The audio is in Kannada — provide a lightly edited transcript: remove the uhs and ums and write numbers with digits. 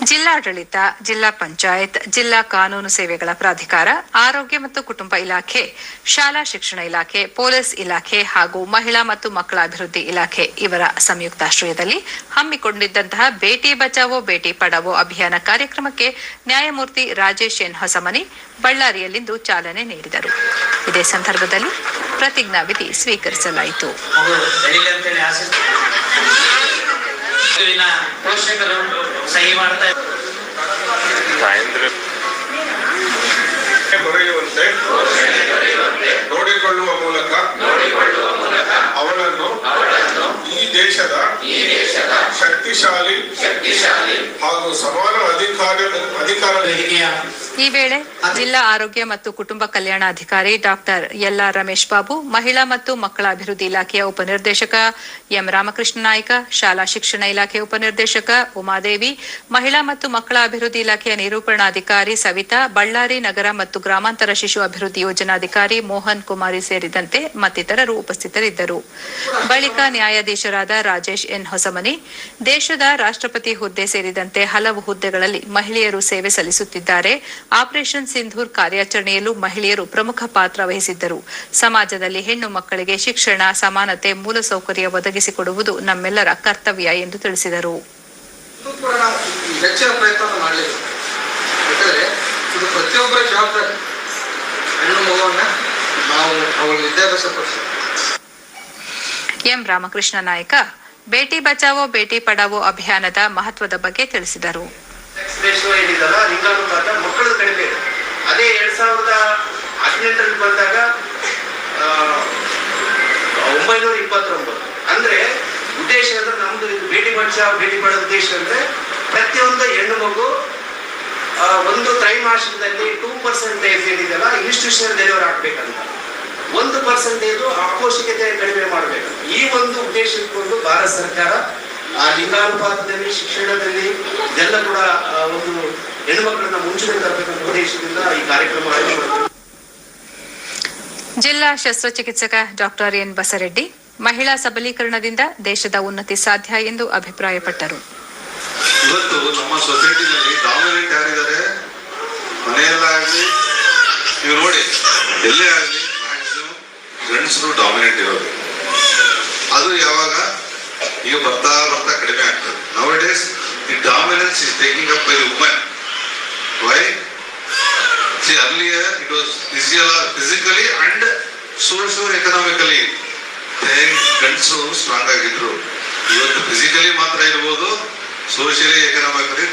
ಜಿಲ್ಲಾಡಳಿತ, ಜಿಲ್ಲಾ ಪಂಚಾಯತ್, ಜಿಲ್ಲಾ ಕಾನೂನು ಸೇವೆಗಳ ಪ್ರಾಧಿಕಾರ, ಆರೋಗ್ಯ ಮತ್ತು ಕುಟುಂಬ ಇಲಾಖೆ, ಶಾಲಾ ಶಿಕ್ಷಣ ಇಲಾಖೆ, ಪೊಲೀಸ್ ಇಲಾಖೆ ಹಾಗೂ ಮಹಿಳಾ ಮತ್ತು ಮಕ್ಕಳ ಅಭಿವೃದ್ಧಿ ಇಲಾಖೆ ಇವರ ಸಂಯುಕ್ತಾಶ್ರಯದಲ್ಲಿ ಹಮ್ಮಿಕೊಂಡಿದ್ದಂತಹ ಬೇಟಿ ಬಚಾವೋ ಬೇಟಿ ಪಢಾವೋ ಅಭಿಯಾನ ಕಾರ್ಯಕ್ರಮಕ್ಕೆ ನ್ಯಾಯಮೂರ್ತಿ ರಾಜೇಶ್ ಎನ್ ಹೊಸಮನಿ ಬಳ್ಳಾರಿಯಲ್ಲಿಂದು ಚಾಲನೆ ನೀಡಿದರು. ಇದೇ ಸಂದರ್ಭದಲ್ಲಿ ಪ್ರತಿಜ್ಞಾವಿಧಿ ಸ್ವೀಕರಿಸಲಾಯಿತು. ಪೋಷಕರು ಸಹಿ ಮಾಡ್ತಾ ಬರೆಯುವಂತೆ ನೋಡಿಕೊಳ್ಳುವ ಮೂಲಕ ಅವಳನ್ನು ಈ ದೇಶದ ಶಕ್ತಿಶಾಲಿ ಹಾಗೂ ಸಮಾನ ಅಧಿಕಾರ. ಈ ವೇಳೆ ಜಿಲ್ಲಾ ಆರೋಗ್ಯ ಮತ್ತು ಕುಟುಂಬ ಕಲ್ಯಾಣಾಧಿಕಾರಿ ಡಾಕ್ಟರ್ ಎಲ್.ಆರ್. ರಮೇಶ್ ಬಾಬು, ಮಹಿಳಾ ಮತ್ತು ಮಕ್ಕಳ ಅಭಿವೃದ್ಧಿ ಇಲಾಖೆಯ ಉಪನಿರ್ದೇಶಕ ಎಂ. ರಾಮಕೃಷ್ಣ ನಾಯ್ಕ, ಶಾಲಾ ಶಿಕ್ಷಣ ಇಲಾಖೆ ಉಪನಿರ್ದೇಶಕ ಉಮಾದೇವಿ, ಮಹಿಳಾ ಮತ್ತು ಮಕ್ಕಳ ಅಭಿವೃದ್ಧಿ ಇಲಾಖೆಯ ನಿರೂಪಣಾಧಿಕಾರಿ ಸವಿತಾ, ಬಳ್ಳಾರಿ ನಗರ ಮತ್ತು ಗ್ರಾಮಾಂತರ ಶಿಶು ಅಭಿವೃದ್ಧಿ ಯೋಜನಾಧಿಕಾರಿ ಮೋಹನ್ ಕುಮಾರಿ ಸೇರಿದಂತೆ ಮತ್ತಿತರರು ಉಪಸ್ಥಿತರಿದ್ದರು. ಬಳಿಕ ನ್ಯಾಯಾಧೀಶರಾದ ರಾಜೇಶ್ ಎನ್ ಹೊಸಮನಿ, ದೇಶದ ರಾಷ್ಟ್ರಪತಿ ಹುದ್ದೆ ಸೇರಿದಂತೆ ಹಲವು ಹುದ್ದೆಗಳಲ್ಲಿ ಮಹಿಳೆಯರು ಸೇವೆ ಸಲ್ಲಿಸುತ್ತಿದ್ದಾರೆ. ಆಪರೇಷನ್ ಸಿಂಧೂರ್ ಕಾರ್ಯಾಚರಣೆಯಲ್ಲೂ ಮಹಿಳೆಯರು ಪ್ರಮುಖ ಪಾತ್ರ ವಹಿಸಿದ್ದರು. ಸಮಾಜದಲ್ಲಿ ಹೆಣ್ಣು ಮಕ್ಕಳಿಗೆ ಶಿಕ್ಷಣ, ಸಮಾನತೆ, ಮೂಲಸೌಕರ್ಯ ಒದಗಿಸಿಕೊಡುವುದು ನಮ್ಮೆಲ್ಲರ ಕರ್ತವ್ಯ ಎಂದು ತಿಳಿಸಿದರು. ಎಂ. ರಾಮಕೃಷ್ಣ ನಾಯಕ ಬೇಟಿ ಬಚಾವೋ ಬೇಟಿ ಪಢಾವೋ ಅಭಿಯಾನದ ಮಹತ್ವದ ಬಗ್ಗೆ ತಿಳಿಸಿದರು. ಲಿಂಗಾನುಪಾತ ಮಕ್ಕಳು ಕಡಿಮೆ ಇದೆ. ಅದೇ 2018 ಬಂದಾಗ 929. ಅಂದ್ರೆ ಉದ್ದೇಶ ಅಂದ್ರೆ ನಮ್ದು ಬೇಟಿ ಬಚಾವ್ ಬೇಟಿ ಪಢಾವೋ ಉದ್ದೇಶ ಅಂದ್ರೆ ಪ್ರತಿಯೊಂದು ಹೆಣ್ಣು ಮಗು ಒಂದು ತ್ರೈಮಾಸಿಕದಲ್ಲಿ 2% ಏನಿದೆಯಲ್ಲ ಇನ್ಸ್ಟಿಟ್ಯೂಷನಲ್ ಡೆಲಿವರಿ ಆಗ್ಬೇಕಂತ, 1% ಅಪೌಷ್ಟಿಕತೆ ಕಡಿಮೆ ಮಾಡಬೇಕು. ಈ ಒಂದು ಉದ್ದೇಶ ಇಟ್ಕೊಂಡು ಭಾರತ ಸರ್ಕಾರ ಲಿಂಗಾನುಪಾತದಲ್ಲಿ, ಶಿಕ್ಷಣದಲ್ಲಿ ಇದೆಲ್ಲ ಕೂಡ ಒಂದು ಹೆಣ್ಣುಮಕ್ಕಳನ್ನ ಮುಂಚೂಣಿ ತರಬೇಕಂತ ಉದ್ದೇಶದಿಂದ ಈ ಕಾರ್ಯಕ್ರಮ ಆಯೋಜಿಸಿದೆ. ಜಿಲ್ಲಾ ಶಸ್ತ್ರಚಿಕಿತ್ಸಕ ಡಾಕ್ಟರ್ ಎನ್ ಬಸರೆಡ್ಡಿ, ಮಹಿಳಾ ಸಬಲೀಕರಣದಿಂದ ದೇಶದ ಉನ್ನತಿ ಸಾಧ್ಯ ಎಂದು ಅಭಿಪ್ರಾಯಪಟ್ಟರು. ಇವತ್ತು ನಮ್ಮ ಸೊಸೈಟಿನಲ್ಲಿ ಡಾಮಿನೆಂಟ್ ಯಾರಿದ್ದಾರೆ, ಮನೆಯಲ್ಲಾಗಲಿ ನೀವು ನೋಡಿ ಎಲ್ಲೇ ಆಗಲಿ ಮ್ಯಾಕ್ಸಿಮಮ್ ಗಂಡಸರು ಡಾಮಿನೆಂಟ್ ಇರೋದು. ಅದು ಯಾವಾಗ ಈಗ ಬರ್ತಾ ಕಡಿಮೆ ಆಗ್ತದೆ. Nowadays the dominance is taking up by the women. Why? See, earlier it was physically and socio-economically ಗಂಡಸರು ಸ್ಟ್ರಾಂಗ್ ಆಗಿದ್ರು. ಇವತ್ತು ಫಿಸಿಕಲಿ ಮಾತ್ರ ಇರ್ಬೋದು, ಸೋಷಿಯಲಿ ಎಕನಾಮಿಕಲಿ